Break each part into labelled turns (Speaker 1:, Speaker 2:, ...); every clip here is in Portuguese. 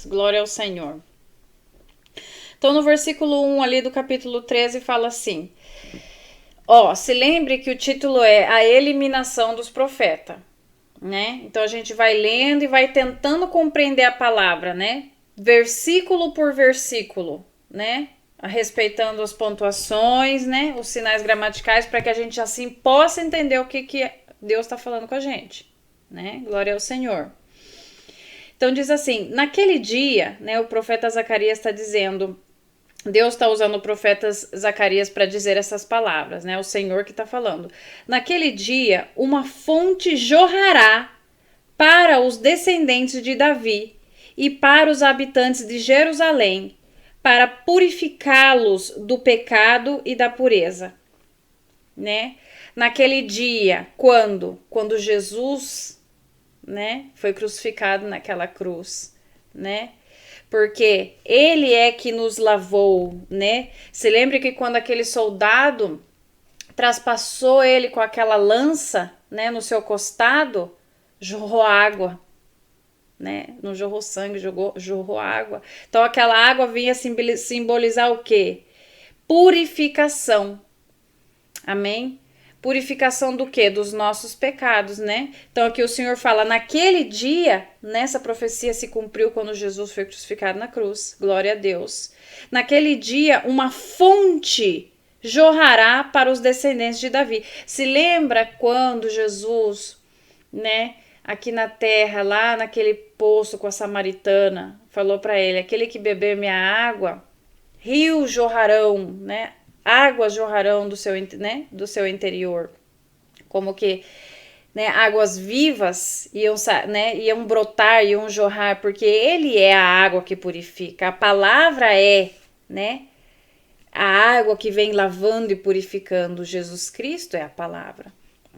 Speaker 1: Glória ao Senhor. Então, no versículo 1 ali do capítulo 13 fala assim: se lembre que o título é A Eliminação dos Profetas, né? Então a gente vai lendo e vai tentando compreender a palavra, né? Versículo por versículo, né? Respeitando as pontuações, né? Os sinais gramaticais, para que a gente assim possa entender o que Deus está falando com a gente, né? Glória ao Senhor. Então diz assim: naquele dia, né? O profeta Zacarias está dizendo. Deus está usando o profeta Zacarias para dizer essas palavras, né? O Senhor que está falando. Naquele dia, uma fonte jorrará para os descendentes de Davi e para os habitantes de Jerusalém, para purificá-los do pecado e da pureza, né? Naquele dia, quando Jesus, né, foi crucificado naquela cruz, né? Porque ele é que nos lavou, né? Se lembra que quando aquele soldado traspassou ele com aquela lança, né, no seu costado, jorrou água, né? Não jorrou sangue, jorrou água. Então aquela água vinha simbolizar o quê? Purificação. Amém? Purificação do quê? Dos nossos pecados, né? Então aqui o Senhor fala, naquele dia, nessa profecia se cumpriu quando Jesus foi crucificado na cruz, glória a Deus. Naquele dia, uma fonte jorrará para os descendentes de Davi. Se lembra quando Jesus, né, aqui na terra, lá naquele poço com a samaritana, falou para ele, aquele que beber minha água, rios jorrarão, né? Águas jorrarão do seu, né, do seu interior, como que, né, águas vivas iam brotar, iam jorrar, porque ele é a água que purifica, a palavra é, né, a água que vem lavando e purificando. Jesus Cristo é a palavra.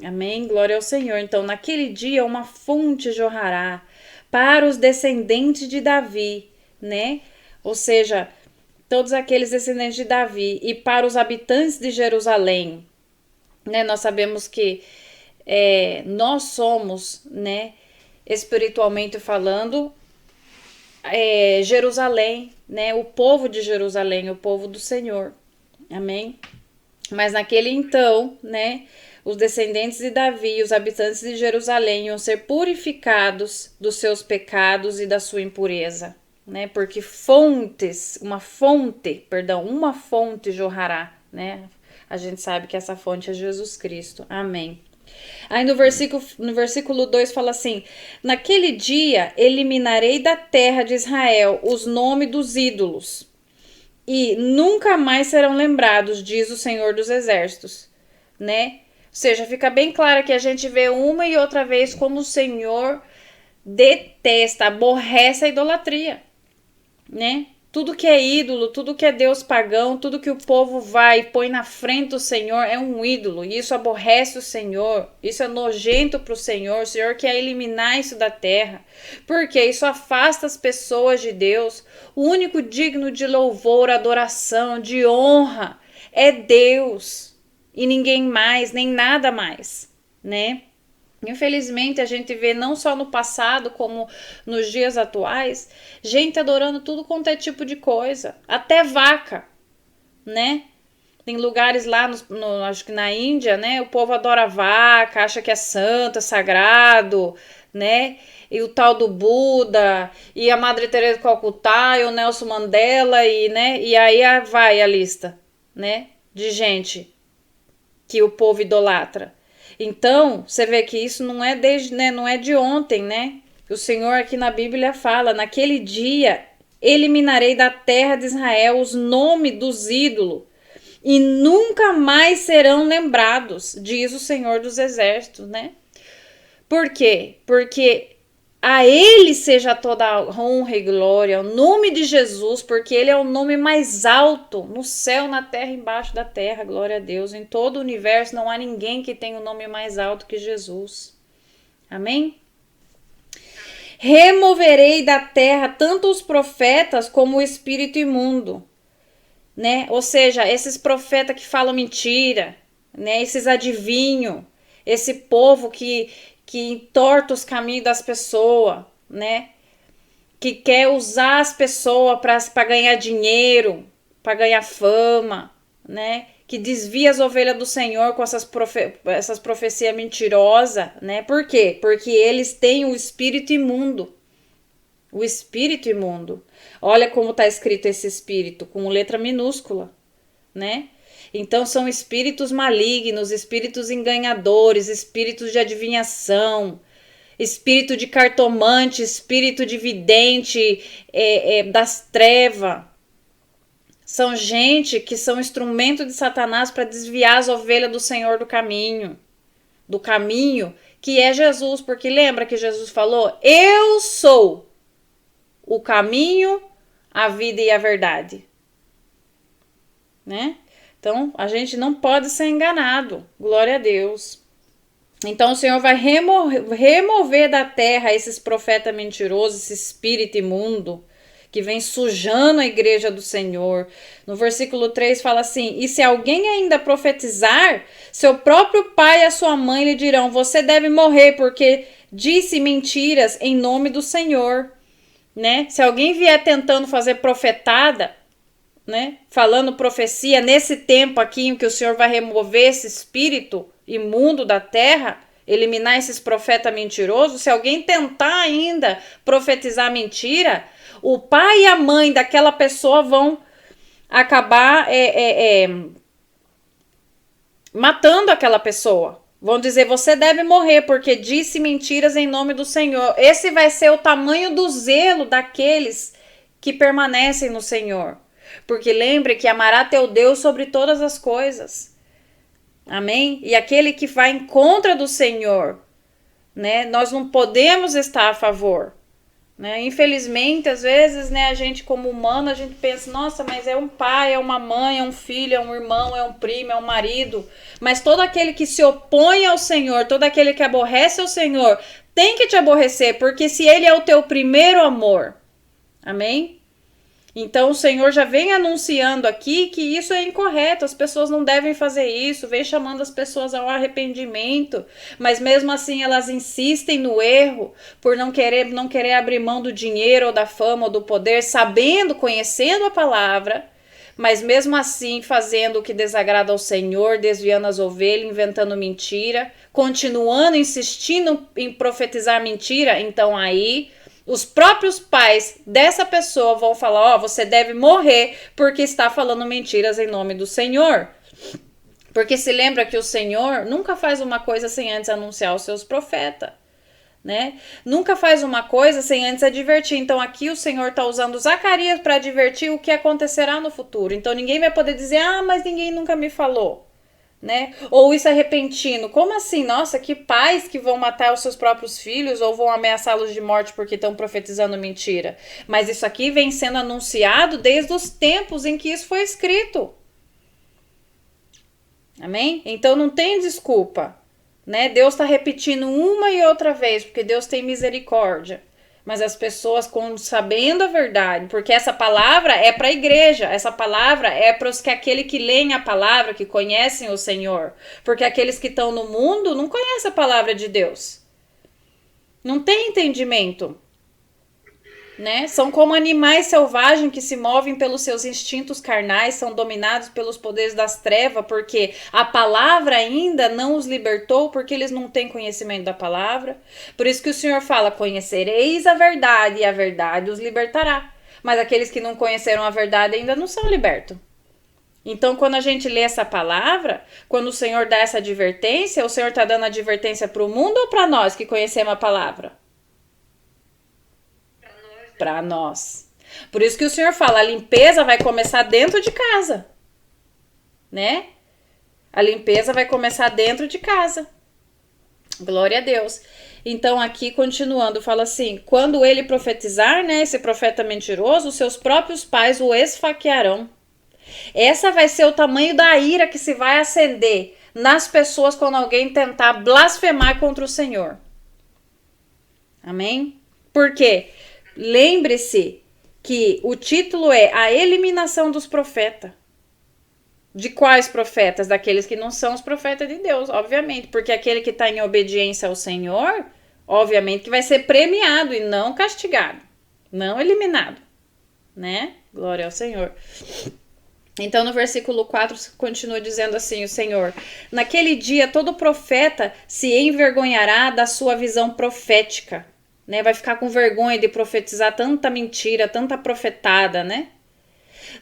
Speaker 1: Amém? Glória ao Senhor. Então, naquele dia, uma fonte jorrará para os descendentes de Davi, né? Ou seja, todos aqueles descendentes de Davi, e para os habitantes de Jerusalém, né? Nós sabemos que nós somos, né, espiritualmente falando, Jerusalém, né? O povo de Jerusalém, o povo do Senhor. Amém? Mas naquele então, né, os descendentes de Davi, os habitantes de Jerusalém iam ser purificados dos seus pecados e da sua impureza, né? Porque uma fonte jorrará, né? A gente sabe que essa fonte é Jesus Cristo. Amém. Aí no versículo 2 fala assim: naquele dia eliminarei da terra de Israel os nomes dos ídolos e nunca mais serão lembrados, diz o Senhor dos Exércitos, né? Ou seja, fica bem claro que a gente vê uma e outra vez como o Senhor detesta, aborrece a idolatria, né? Tudo que é ídolo, tudo que é Deus pagão, tudo que o povo vai e põe na frente do Senhor é um ídolo. E isso aborrece o Senhor, isso é nojento para o Senhor quer eliminar isso da terra. Porque isso afasta as pessoas de Deus. O único digno de louvor, adoração, de honra é Deus. E ninguém mais, nem nada mais, né? Infelizmente, a gente vê não só no passado, como nos dias atuais, gente adorando tudo quanto é tipo de coisa, até vaca, né? Tem lugares lá, acho que na Índia, né? O povo adora vaca, acha que é santo, é sagrado, né? E o tal do Buda, e a Madre Teresa de Calcutá, e o Nelson Mandela, né? E aí vai a lista, né? De gente que o povo idolatra. Então, você vê que isso não é não é de ontem, né? O Senhor aqui na Bíblia fala, naquele dia eliminarei da terra de Israel os nomes dos ídolos e nunca mais serão lembrados, diz o Senhor dos Exércitos, né? Por quê? Porque a ele seja toda a honra e glória, o nome de Jesus, porque ele é o nome mais alto no céu, na terra, embaixo da terra, glória a Deus. Em todo o universo não há ninguém que tenha o nome mais alto que Jesus. Amém? Removerei da terra tanto os profetas como o espírito imundo, né? Ou seja, esses profetas que falam mentira, né? Esses adivinhos, esse povo que entorta os caminhos das pessoas, né? que quer usar as pessoas para ganhar dinheiro, para ganhar fama, né? Que desvia as ovelhas do Senhor com essas profecias mentirosas, né? Por quê? Porque eles têm o espírito imundo. O espírito imundo. Olha como está escrito esse espírito, com letra minúscula, né? Então são espíritos malignos, espíritos enganadores, espíritos de adivinhação, espírito de cartomante, espírito de vidente, das trevas. São gente que são instrumento de Satanás para desviar as ovelhas do Senhor do caminho que é Jesus, porque lembra que Jesus falou: eu sou o caminho, a vida e a verdade, né? Então a gente não pode ser enganado, glória a Deus. Então o Senhor vai remover da terra esses profetas mentirosos, esse espírito imundo que vem sujando a igreja do Senhor. No versículo 3 fala assim: e se alguém ainda profetizar, seu próprio pai e a sua mãe lhe dirão: você deve morrer, porque disse mentiras em nome do Senhor. Né? Se alguém vier tentando fazer profetada, né? Falando profecia, nesse tempo aqui em que o Senhor vai remover esse espírito imundo da terra, eliminar esses profetas mentirosos, se alguém tentar ainda profetizar mentira, o pai e a mãe daquela pessoa vão acabar matando aquela pessoa. Vão dizer: você deve morrer porque disse mentiras em nome do Senhor. Esse vai ser o tamanho do zelo daqueles que permanecem no Senhor. Porque lembre que amará teu Deus sobre todas as coisas. Amém? E aquele que vai em contra do Senhor, né? Nós não podemos estar a favor. Né? Infelizmente, às vezes, né, a gente como humano, a gente pensa: nossa, mas é um pai, é uma mãe, é um filho, é um irmão, é um primo, é um marido. Mas todo aquele que se opõe ao Senhor, todo aquele que aborrece o Senhor, tem que te aborrecer, porque se ele é o teu primeiro amor. Amém? Então o Senhor já vem anunciando aqui que isso é incorreto, as pessoas não devem fazer isso, vem chamando as pessoas ao arrependimento, mas mesmo assim elas insistem no erro por não querer abrir mão do dinheiro ou da fama ou do poder, sabendo, conhecendo a palavra, mas mesmo assim fazendo o que desagrada ao Senhor, desviando as ovelhas, inventando mentira, continuando insistindo em profetizar mentira. Então aí os próprios pais dessa pessoa vão falar: ó, você deve morrer porque está falando mentiras em nome do Senhor. Porque se lembra que o Senhor nunca faz uma coisa sem antes anunciar os seus profetas, né? Nunca faz uma coisa sem antes advertir. Então aqui o Senhor está usando Zacarias para advertir o que acontecerá no futuro. Então ninguém vai poder dizer: ah, mas ninguém nunca me falou. Né? Ou isso é repentino. Como assim? Nossa, que pais que vão matar os seus próprios filhos ou vão ameaçá-los de morte porque estão profetizando mentira. Mas isso aqui vem sendo anunciado desde os tempos em que isso foi escrito. Amém? Então não tem desculpa, né? Deus está repetindo uma e outra vez porque Deus tem misericórdia. Mas as pessoas, sabendo a verdade, porque essa palavra é para a igreja, essa palavra é para os que aquele que leem a palavra, que conhecem o Senhor. Porque aqueles que estão no mundo não conhecem a palavra de Deus. Não tem entendimento. Né? São como animais selvagens que se movem pelos seus instintos carnais, são dominados pelos poderes das trevas, porque a palavra ainda não os libertou, porque eles não têm conhecimento da palavra. Por isso que o Senhor fala: conhecereis a verdade e a verdade os libertará. Mas aqueles que não conheceram a verdade ainda não são libertos. Então, quando a gente lê essa palavra, quando o Senhor dá essa advertência, o Senhor está dando advertência para o mundo ou para nós que conhecemos a palavra? Para nós. Por isso que o Senhor fala: a limpeza vai começar dentro de casa, né? A limpeza vai começar dentro de casa. Glória a Deus. Então aqui continuando, fala assim: quando ele profetizar, né, esse profeta mentiroso, seus próprios pais o esfaquearão. Essa vai ser o tamanho da ira que se vai acender nas pessoas quando alguém tentar blasfemar contra o Senhor. Amém? Por quê? Lembre-se que o título é a eliminação dos profetas. De quais profetas? Daqueles que não são os profetas de Deus, obviamente. Porque aquele que está em obediência ao Senhor, obviamente que vai ser premiado e não castigado. não eliminado, né? Glória ao Senhor. Então, no versículo 4, continua dizendo assim, o Senhor: naquele dia, todo profeta se envergonhará da sua visão profética, né? Vai ficar com vergonha de profetizar tanta mentira, tanta profetada, né?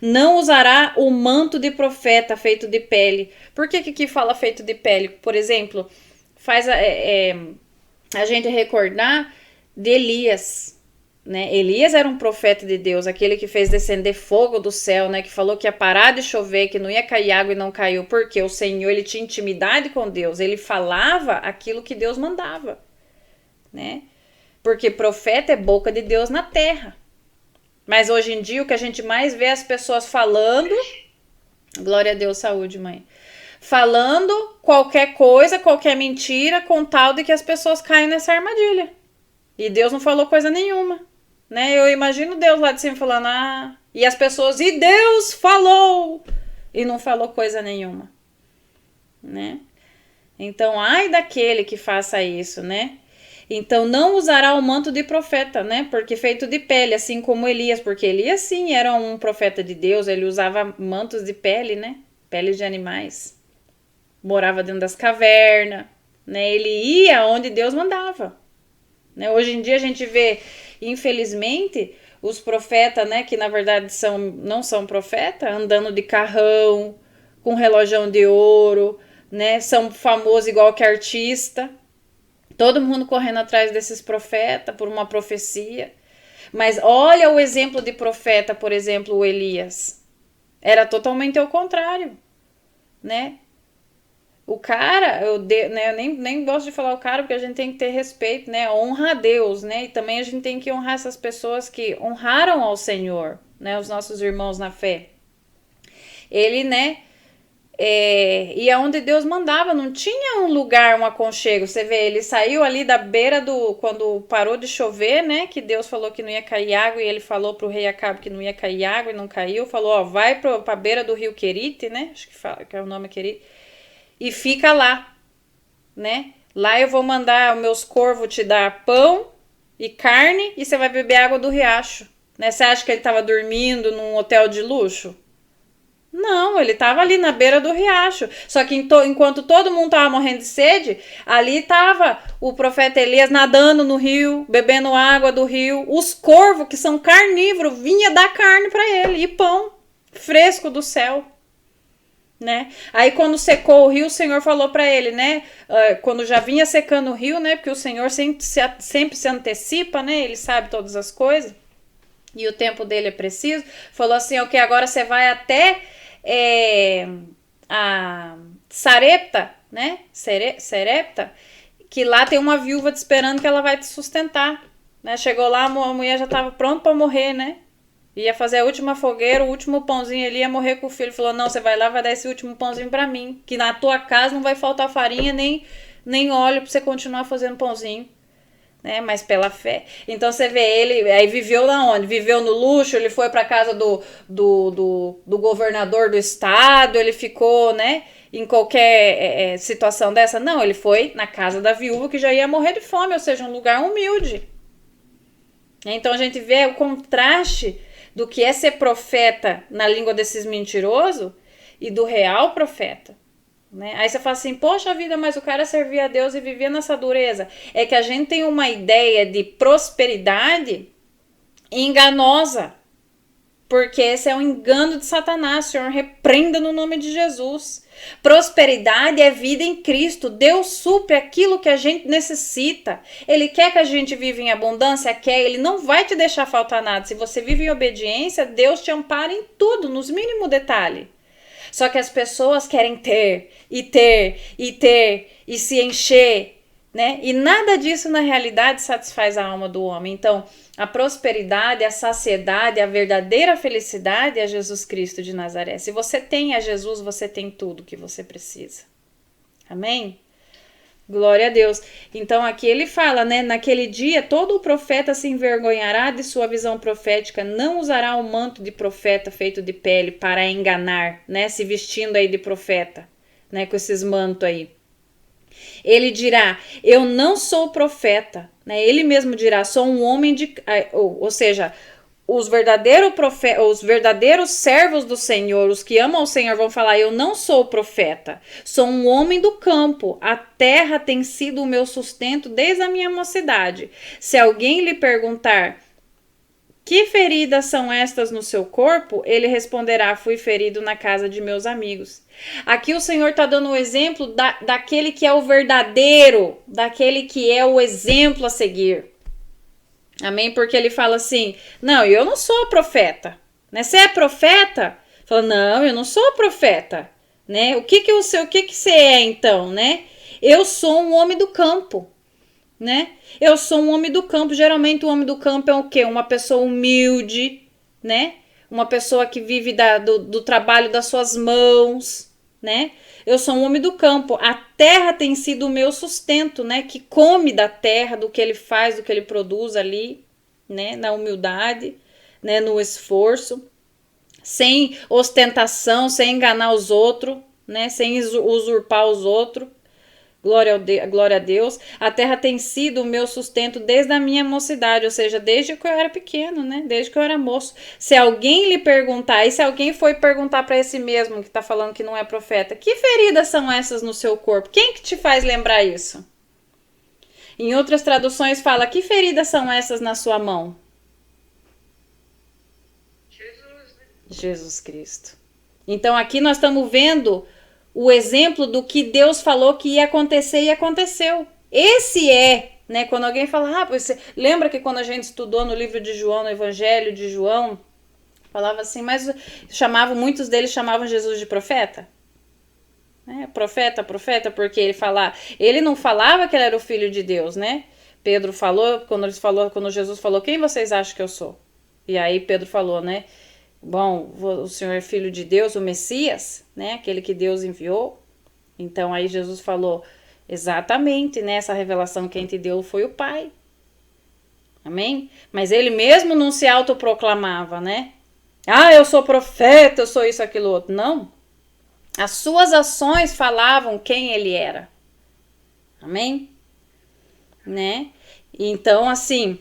Speaker 1: Não usará o manto de profeta feito de pele. Por que aqui fala feito de pele? Por exemplo, faz a gente recordar de Elias, né? Elias era um profeta de Deus, aquele que fez descender fogo do céu, né? Que falou que ia parar de chover, que não ia cair água e não caiu, porque o Senhor, ele tinha intimidade com Deus, ele falava aquilo que Deus mandava, né? Porque profeta é boca de Deus na terra. Mas hoje em dia o que a gente mais vê as pessoas falando, glória a Deus, saúde, mãe, falando qualquer coisa, qualquer mentira, com tal de que as pessoas caem nessa armadilha. E Deus não falou coisa nenhuma, né? Eu imagino Deus lá de cima falando, e as pessoas, e Deus falou, e não falou coisa nenhuma, né? Então, ai daquele que faça isso, né? Então, não usará o manto de profeta, né? Porque feito de pele, assim como Elias. Porque Elias, sim, era um profeta de Deus. Ele usava mantos de pele, né? Pele de animais. Morava dentro das cavernas, né? Ele ia onde Deus mandava, né? Hoje em dia a gente vê, infelizmente, os profetas, né? Que na verdade não são profetas, andando de carrão, com relógio de ouro, né? São famosos igual que artista. Todo mundo correndo atrás desses profetas por uma profecia. Mas olha o exemplo de profeta, por exemplo, o Elias. Era totalmente ao contrário, né? O cara, eu nem gosto de falar o cara, porque a gente tem que ter respeito, né? Honra a Deus, né? E também a gente tem que honrar essas pessoas que honraram ao Senhor, né? Os nossos irmãos na fé. Ele, né? E aonde Deus mandava, não tinha um lugar, um aconchego. Você vê, ele saiu ali da beira quando parou de chover, né? Que Deus falou que não ia cair água, e ele falou pro rei Acabe que não ia cair água e não caiu. Falou, vai pra beira do rio Querite, né? Acho que é o nome Querite. E fica lá, né? Lá eu vou mandar os meus corvos te dar pão e carne e você vai beber água do riacho, né? Você acha que ele tava dormindo num hotel de luxo? Não, ele tava ali na beira do riacho. Só que enquanto todo mundo tava morrendo de sede, ali tava o profeta Elias nadando no rio, bebendo água do rio. Os corvos, que são carnívoros, vinha dar carne para ele e pão fresco do céu, né? Aí quando secou o rio, o Senhor falou para ele, né? Quando já vinha secando o rio, né? Porque o Senhor sempre se antecipa, né? Ele sabe todas as coisas e o tempo dele é preciso. Falou assim, ok, agora você vai até a Sarepta, né? Serepta, que lá tem uma viúva te esperando que ela vai te sustentar, né? Chegou lá, a mulher já estava pronta para morrer, né? Ia fazer a última fogueira, o último pãozinho ali, ia morrer com o filho. Falou, não, você vai lá, vai dar esse último pãozinho para mim, que na tua casa não vai faltar farinha nem óleo para você continuar fazendo pãozinho, né? Mas pela fé. Então você vê, ele aí viveu na onde? Viveu no luxo, ele foi para casa do governador do estado, ele ficou, né? Em qualquer situação dessa. Não, ele foi na casa da viúva que já ia morrer de fome, ou seja, um lugar humilde. Então a gente vê o contraste do que é ser profeta na língua desses mentirosos e do real profeta, né? Aí você fala assim, poxa vida, mas o cara servia a Deus e vivia nessa dureza. É que a gente tem uma ideia de prosperidade enganosa, porque esse é um engano de Satanás. O Senhor repreenda no nome de Jesus. Prosperidade é vida em Cristo. Deus supre aquilo que a gente necessita. Ele quer que a gente viva em abundância? Quer. Ele não vai te deixar faltar nada. Se você vive em obediência, Deus te ampara em tudo, nos mínimos detalhes. Só que as pessoas querem ter e se encher, né? E nada disso na realidade satisfaz a alma do homem. Então, a prosperidade, a saciedade, a verdadeira felicidade é Jesus Cristo de Nazaré. Se você tem a Jesus, você tem tudo que você precisa. Amém? Glória a Deus. Então aqui ele fala, né? Naquele dia todo o profeta se envergonhará de sua visão profética, não usará o manto de profeta feito de pele para enganar, né? Se vestindo aí de profeta, né? Com esses mantos aí. Ele dirá, eu não sou profeta, né? Ele mesmo dirá, sou um homem de... Ou seja, os verdadeiros servos do Senhor, os que amam o Senhor, vão falar, eu não sou profeta, sou um homem do campo, a terra tem sido o meu sustento desde a minha mocidade. Se alguém lhe perguntar, que feridas são estas no seu corpo? Ele responderá, fui ferido na casa de meus amigos. Aqui o Senhor está dando o exemplo daquele que é o verdadeiro, daquele que é o exemplo a seguir. Amém? Porque ele fala assim, não, eu não sou profeta. Né? Você é profeta? Fala, não, eu não sou profeta. Né? O que você é então? Né? Eu sou um homem do campo. Né? Eu sou um homem do campo. Geralmente o homem do campo é o quê? Uma pessoa humilde, né? Uma pessoa que vive do trabalho das suas mãos, né? Eu sou um homem do campo. A terra tem sido o meu sustento, né? Que come da terra, do que ele faz, do que ele produz ali, né? Na humildade, né? No esforço, sem ostentação, sem enganar os outros, né? Sem usurpar os outros. Glória a Deus. A terra tem sido o meu sustento desde a minha mocidade, ou seja, desde que eu era pequeno, né? Desde que eu era moço. Se alguém lhe perguntar, e se alguém foi perguntar para esse mesmo que está falando que não é profeta, que feridas são essas no seu corpo? Quem que te faz lembrar isso? Em outras traduções fala, que feridas são essas na sua mão? Jesus Cristo. Então aqui nós estamos vendo o exemplo do que Deus falou que ia acontecer e aconteceu. Esse é, né? Quando alguém fala, você lembra que quando a gente estudou no livro de João, no Evangelho de João, falava assim, mas muitos deles chamavam Jesus de profeta? Profeta, porque ele não falava que ele era o filho de Deus, né? Pedro falou, quando Jesus falou, quem vocês acham que eu sou? E aí Pedro falou, né? Bom, o Senhor é filho de Deus, o Messias, né? Aquele que Deus enviou. Então aí Jesus falou, exatamente, né? Essa revelação quem te deu foi o Pai. Amém? Mas ele mesmo não se autoproclamava, né? Eu sou profeta, eu sou isso, aquilo, outro. Não. As suas ações falavam quem ele era. Amém? Né? Então, assim,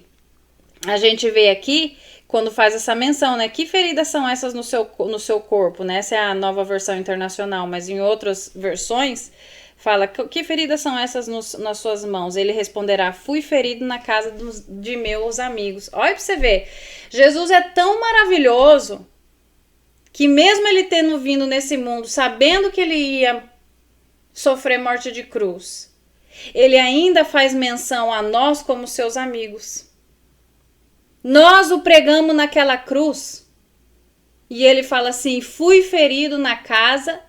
Speaker 1: a gente vê aqui quando faz essa menção, né? Que feridas são essas no seu corpo, né? Essa é a nova versão internacional, mas em outras versões fala, que feridas são essas nas suas mãos? Ele responderá, fui ferido na casa de meus amigos. Olha pra você ver, Jesus é tão maravilhoso que mesmo ele tendo vindo nesse mundo, sabendo que ele ia sofrer morte de cruz, ele ainda faz menção a nós como seus amigos. Nós o pregamos naquela cruz. E ele fala assim, fui ferido na casa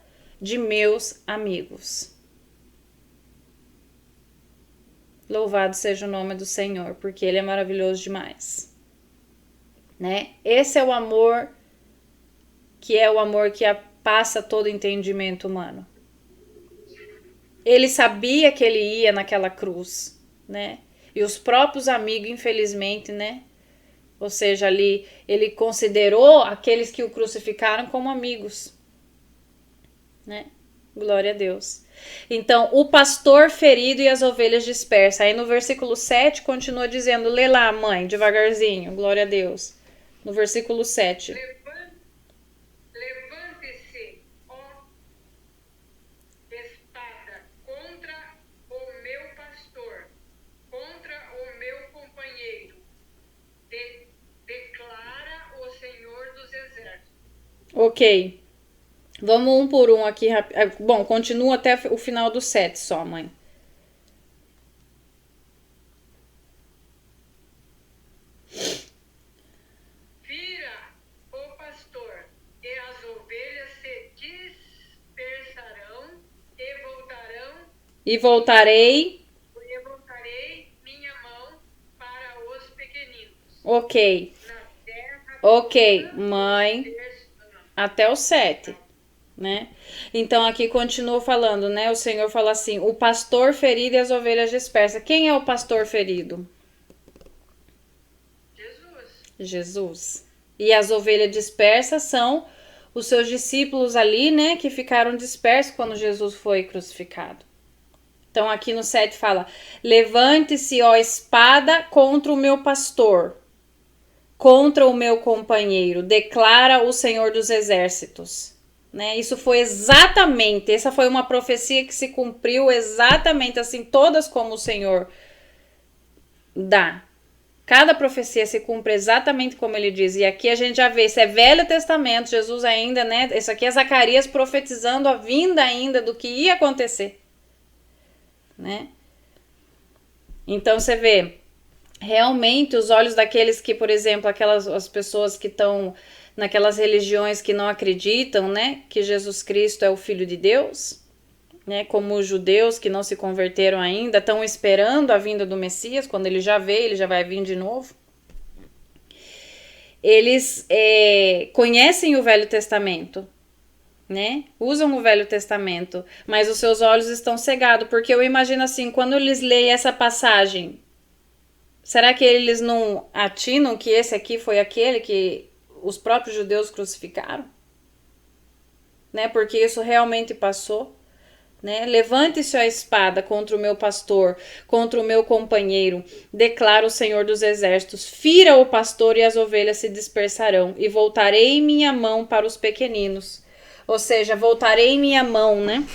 Speaker 1: de meus amigos. Louvado seja o nome do Senhor, porque ele é maravilhoso demais. Né? Esse é o amor que passa todo entendimento humano. Ele sabia que ele ia naquela cruz, né? E os próprios amigos, infelizmente, né? Ou seja, ali ele considerou aqueles que o crucificaram como amigos, né? Glória a Deus. Então, o pastor ferido e as ovelhas dispersas. Aí no versículo 7 continua dizendo, lê lá, mãe, devagarzinho, glória a Deus. No versículo 7.
Speaker 2: Levante-se, ó espada, contra o meu pastor, contra o meu companheiro. Declara o Senhor dos Exércitos.
Speaker 1: Ok. Vamos um por um aqui. Bom, continua até o final do 7 só, mãe.
Speaker 2: Vira o pastor, e as ovelhas se dispersarão, e voltarão.
Speaker 1: E voltarei
Speaker 2: minha mão para os pequeninos.
Speaker 1: Ok. Ok, mãe. Até o 7. Né? Então aqui continua falando, né? O Senhor fala assim, o pastor ferido e as ovelhas dispersas. Quem é o pastor ferido? Jesus. E as ovelhas dispersas são os seus discípulos ali, né? Que ficaram dispersos quando Jesus foi crucificado. Então aqui no 7 fala: levante-se, ó espada, contra o meu pastor, contra o meu companheiro, declara o Senhor dos Exércitos. Né? Isso foi exatamente, essa foi uma profecia que se cumpriu exatamente assim, todas como o Senhor dá. Cada profecia se cumpre exatamente como ele diz. E aqui a gente já vê, isso é Velho Testamento, Jesus ainda, né? Isso aqui é Zacarias profetizando a vinda ainda do que ia acontecer. Né? Então você vê, realmente os olhos daqueles que, por exemplo, as pessoas que estão naquelas religiões que não acreditam, né, que Jesus Cristo é o Filho de Deus, né, como os judeus que não se converteram ainda, estão esperando a vinda do Messias, quando ele já veio, ele já vai vir de novo. Eles conhecem o Velho Testamento, né? Usam o Velho Testamento, mas os seus olhos estão cegados, porque eu imagino assim, quando eles leem essa passagem, será que eles não atinam que esse aqui foi aquele que os próprios judeus crucificaram? Né? Porque isso realmente passou. Né? Levante-se a espada contra o meu pastor, contra o meu companheiro, declara o Senhor dos Exércitos. Fira o pastor e as ovelhas se dispersarão, e voltarei minha mão para os pequeninos. Ou seja, voltarei minha mão, né?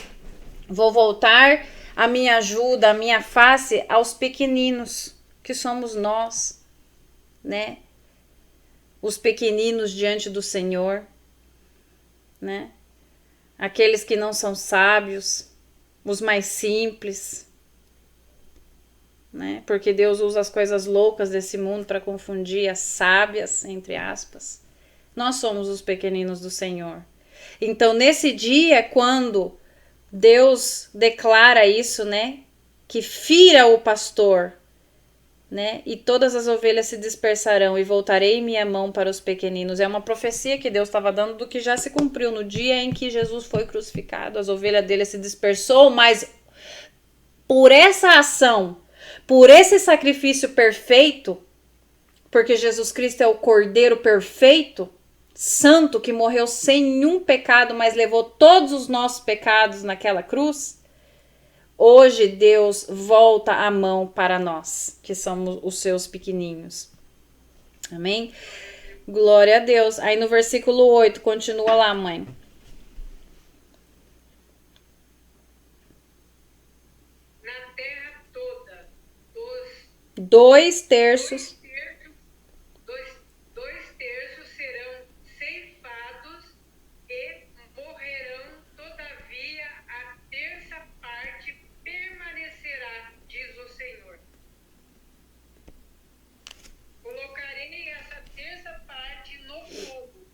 Speaker 1: Vou voltar a minha ajuda, a minha face aos pequeninos, que somos nós, né? Os pequeninos diante do Senhor, né? Aqueles que não são sábios, os mais simples, né? Porque Deus usa as coisas loucas desse mundo para confundir as sábias, entre aspas. Nós somos os pequeninos do Senhor. Então, nesse dia, quando Deus declara isso, né? Que fira o pastor, né? E todas as ovelhas se dispersarão e voltarei minha mão para os pequeninos. É uma profecia que Deus estava dando do que já se cumpriu no dia em que Jesus foi crucificado. As ovelhas dele se dispersou, mas por essa ação, por esse sacrifício perfeito, porque Jesus Cristo é o Cordeiro perfeito, santo, que morreu sem nenhum pecado, mas levou todos os nossos pecados naquela cruz. Hoje Deus volta a mão para nós, que somos os seus pequeninhos. Amém? Glória a Deus. Aí no versículo 8, continua lá, mãe.
Speaker 2: Na terra toda,
Speaker 1: Dois terços
Speaker 2: serão ceifados e morrerão, todavia a terça parte permanecerá, diz o Senhor. Colocarei essa terça parte no fogo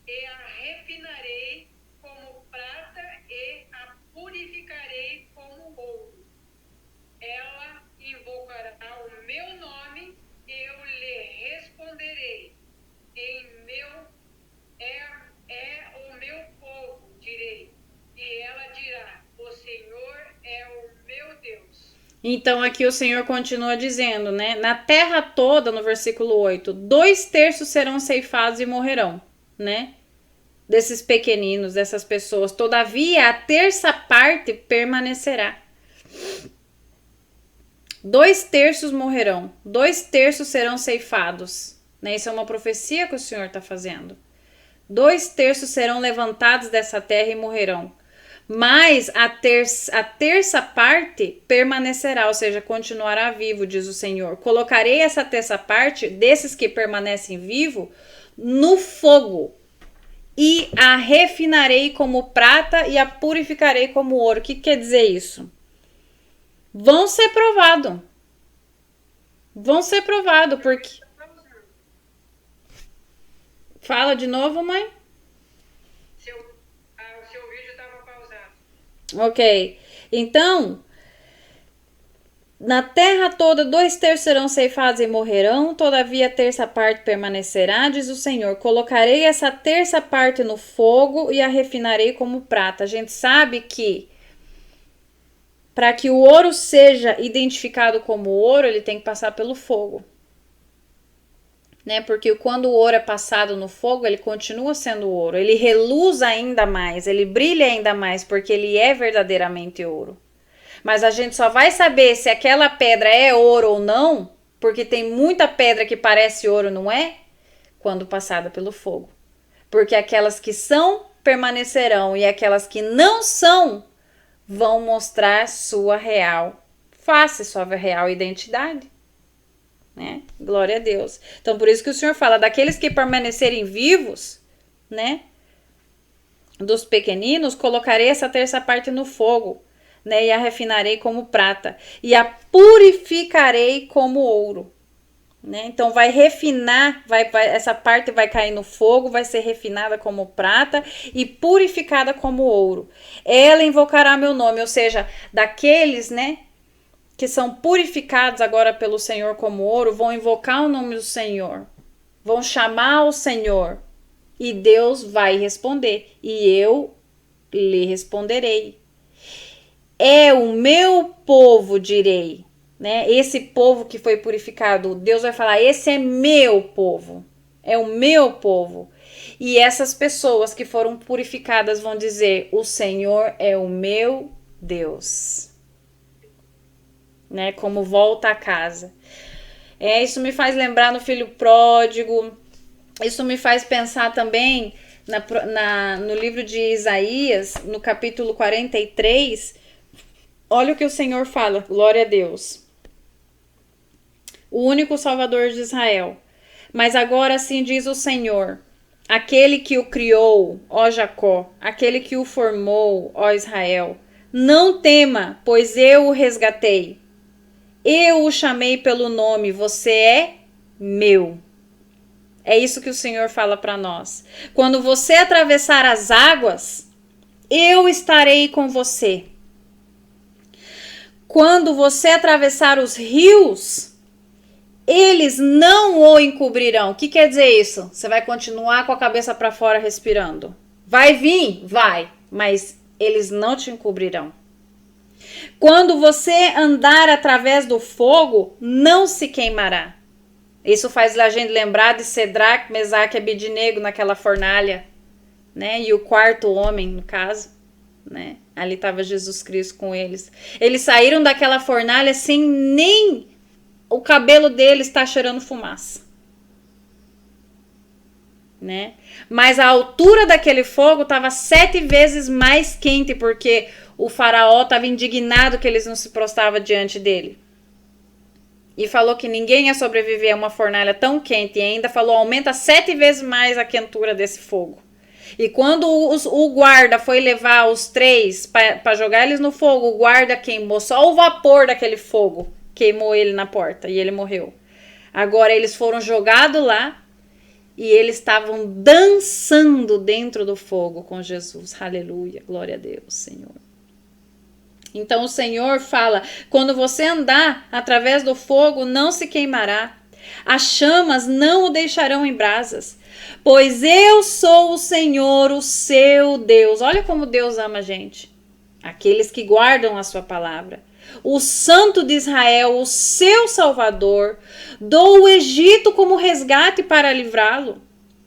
Speaker 2: e a refinarei como prata e a purificarei como ouro. Ela invocará o meu nome, eu lhe responderei. É o meu povo, direi. E ela dirá: o Senhor é o meu Deus.
Speaker 1: Então aqui o Senhor continua dizendo, né? Na terra toda, no versículo 8, 2 terços serão ceifados e morrerão, né? Desses pequeninos, dessas pessoas. Todavia, a terça parte permanecerá. 2 terços morrerão, 2 terços serão ceifados. Né? Isso é uma profecia que o Senhor está fazendo. 2 terços serão levantados dessa terra e morrerão. Mas a terça parte permanecerá, ou seja, continuará vivo, diz o Senhor. Colocarei essa terça parte desses que permanecem vivos no fogo e a refinarei como prata e a purificarei como ouro. O que quer dizer isso? Vão ser provados. Vão ser provados, porque... Fala de novo, mãe?
Speaker 2: O seu vídeo estava pausado.
Speaker 1: Ok. Então, na terra toda, 2 terços serão ceifados e morrerão, todavia a terça parte permanecerá, diz o Senhor. Colocarei essa terça parte no fogo e a refinarei como prata. A gente sabe que para que o ouro seja identificado como ouro, ele tem que passar pelo fogo. Né? Porque quando o ouro é passado no fogo, ele continua sendo ouro. Ele reluz ainda mais, ele brilha ainda mais, porque ele é verdadeiramente ouro. Mas a gente só vai saber se aquela pedra é ouro ou não, porque tem muita pedra que parece ouro, não é? Quando passada pelo fogo. Porque aquelas que são permanecerão e aquelas que não são vão mostrar sua real face, sua real identidade. Né? Glória a Deus. Então, por isso que o Senhor fala daqueles que permanecerem vivos, né? Dos pequeninos, colocarei essa terça parte no fogo, né? E a refinarei como prata, e a purificarei como ouro. Né? Então vai refinar, essa parte vai cair no fogo, vai ser refinada como prata e purificada como ouro. Ela invocará meu nome, ou seja, daqueles, né, que são purificados agora pelo Senhor como ouro, vão invocar o nome do Senhor, vão chamar o Senhor e Deus vai responder e eu lhe responderei. É o meu povo, direi. Né? Esse povo que foi purificado, Deus vai falar, esse é meu povo, é o meu povo. E essas pessoas que foram purificadas vão dizer, o Senhor é o meu Deus. Né? Como volta a casa. Isso me faz lembrar no filho pródigo, isso me faz pensar também no livro de Isaías, no capítulo 43, olha o que o Senhor fala, glória a Deus. O único Salvador de Israel. Mas agora assim diz o Senhor, aquele que o criou, ó Jacó, aquele que o formou, ó Israel. Não tema, pois eu o resgatei. Eu o chamei pelo nome, você é meu. É isso que o Senhor fala para nós. Quando você atravessar as águas, eu estarei com você. Quando você atravessar os rios, eles não o encobrirão. O que quer dizer isso? Você vai continuar com a cabeça para fora respirando. Vai vir? Vai. Mas eles não te encobrirão. Quando você andar através do fogo, não se queimará. Isso faz a gente lembrar de Cedraque, Mesaque e Abednego naquela fornalha. Né? E o quarto homem, no caso. Né? Ali estava Jesus Cristo com eles. Eles saíram daquela fornalha sem nem... o cabelo deles está cheirando fumaça. Né? Mas a altura daquele fogo estava 7 vezes mais quente, porque o faraó estava indignado que eles não se prostravam diante dele. E falou que ninguém ia sobreviver a uma fornalha tão quente. E ainda falou, aumenta 7 vezes mais a quentura desse fogo. E quando o guarda foi levar os 3 para jogar eles no fogo, o guarda queimou só o vapor daquele fogo. Queimou ele na porta e ele morreu. Agora eles foram jogados lá e eles estavam dançando dentro do fogo com Jesus. Aleluia, glória a Deus, Senhor. Então o Senhor fala, quando você andar através do fogo, não se queimará. As chamas não o deixarão em brasas. Pois eu sou o Senhor, o seu Deus. Olha como Deus ama a gente. Aqueles que guardam a sua palavra. O Santo de Israel, o seu Salvador, dou o Egito como resgate para livrá-lo.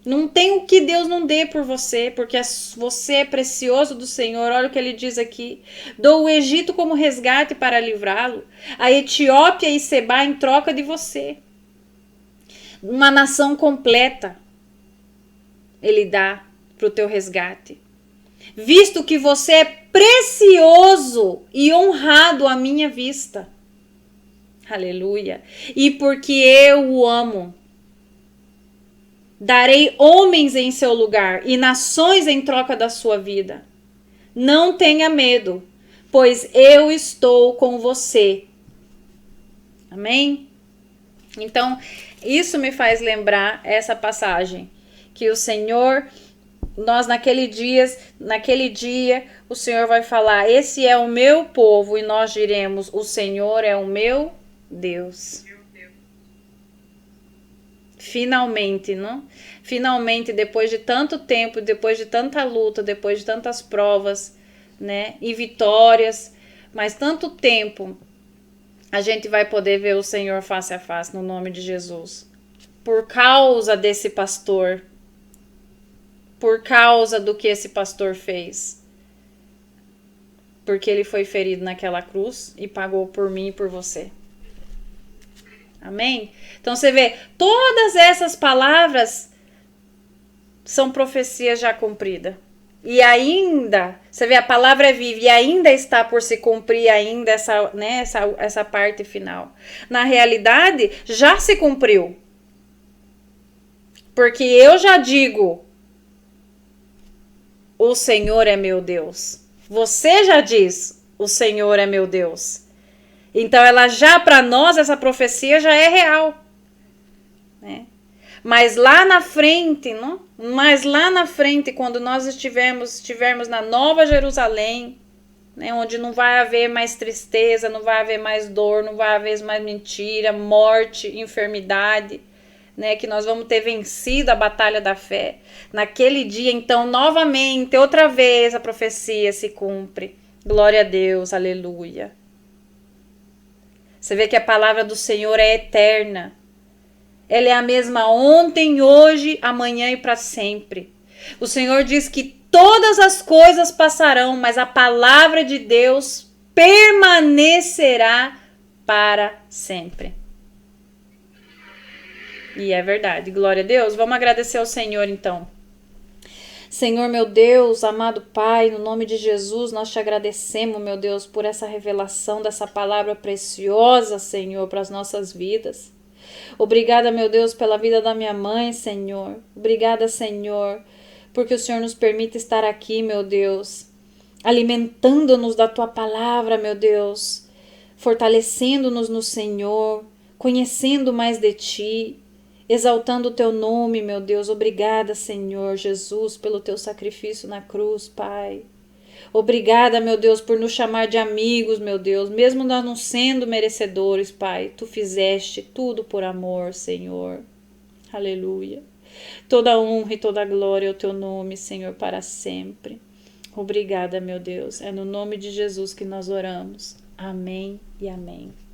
Speaker 1: Não tem o que Deus não dê por você, porque você é precioso do Senhor. Olha o que ele diz aqui. Dou o Egito como resgate para livrá-lo, a Etiópia e Sebá em troca de você. Uma nação completa ele dá para o teu resgate. Visto que você é precioso e honrado à minha vista. Aleluia. E porque eu o amo, darei homens em seu lugar e nações em troca da sua vida. Não tenha medo, pois eu estou com você. Amém? Então, isso me faz lembrar essa passagem, que o Senhor... Nós naquele dia, o Senhor vai falar, esse é o meu povo, e nós diremos, o Senhor é o meu Deus. Finalmente, não? Finalmente, depois de tanto tempo, depois de tanta luta, depois de tantas provas, né, e vitórias, mas tanto tempo, a gente vai poder ver o Senhor face a face, no nome de Jesus. Por causa desse pastor, por causa do que esse pastor fez. porque ele foi ferido naquela cruz e pagou por mim e por você. Amém? Então você vê, todas essas palavras são profecias já cumpridas. E ainda, você vê, a palavra é viva e ainda está por se cumprir ainda essa parte final. Na realidade, já se cumpriu. Porque eu já digo, o Senhor é meu Deus. Você já diz, o Senhor é meu Deus. Então, ela já, para nós, essa profecia já é real. Né? Mas lá na frente, não? Mas lá na frente, quando nós estivermos na Nova Jerusalém, né, onde não vai haver mais tristeza, não vai haver mais dor, não vai haver mais mentira, morte, enfermidade, né, que nós vamos ter vencido a batalha da fé. Naquele dia, então, novamente, outra vez a profecia se cumpre. Glória a Deus, aleluia. Você vê que a palavra do Senhor é eterna. Ela é a mesma ontem, hoje, amanhã e para sempre. O Senhor diz que todas as coisas passarão, mas a palavra de Deus permanecerá para sempre. E é verdade. Glória a Deus. Vamos agradecer ao Senhor, então. Senhor, meu Deus, amado Pai, no nome de Jesus, nós te agradecemos, meu Deus, por essa revelação dessa palavra preciosa, Senhor, para as nossas vidas. Obrigada, meu Deus, pela vida da minha mãe, Senhor. Obrigada, Senhor, porque o Senhor nos permite estar aqui, meu Deus, alimentando-nos da tua palavra, meu Deus, fortalecendo-nos no Senhor, conhecendo mais de ti, exaltando o teu nome, meu Deus. Obrigada, Senhor Jesus, pelo teu sacrifício na cruz, Pai. Obrigada, meu Deus, por nos chamar de amigos, meu Deus, mesmo nós não sendo merecedores, Pai. Tu fizeste tudo por amor, Senhor. Aleluia. Toda honra e toda glória ao teu nome, Senhor, para sempre. Obrigada, meu Deus. É no nome de Jesus que nós oramos. Amém e amém.